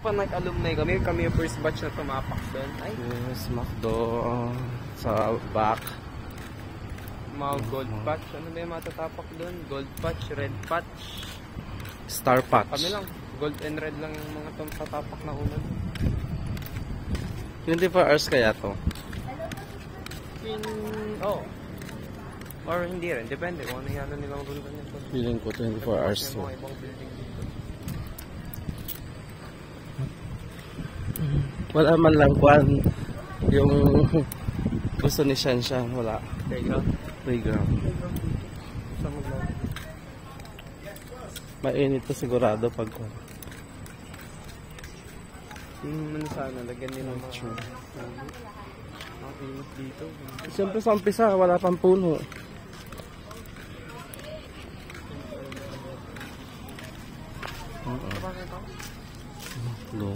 pa nag-alumni kami yung first batch na tumapak doon. Ay, yes, McDo sa back. mga gold patch. Ano ba yung matatapak doon? Gold patch, red patch. Star Patch. Kami lang. Gold and red lang yung mga tatapak na unan. 24 hours kaya to? Oh. Or hindi rin. Depende kung ano yung ano nilang rundan nito. Feeling ko 24 hours May to. mga ibang building dito. Wala man lang kwan yung gusto ni Shansha. Wala. Playground. Playground. Sa maglaro. Mainit to sigurado pag kwan. Ano sana, lagyan nila mga init dito. Siyempre sa umpisa, wala pang puno. Go.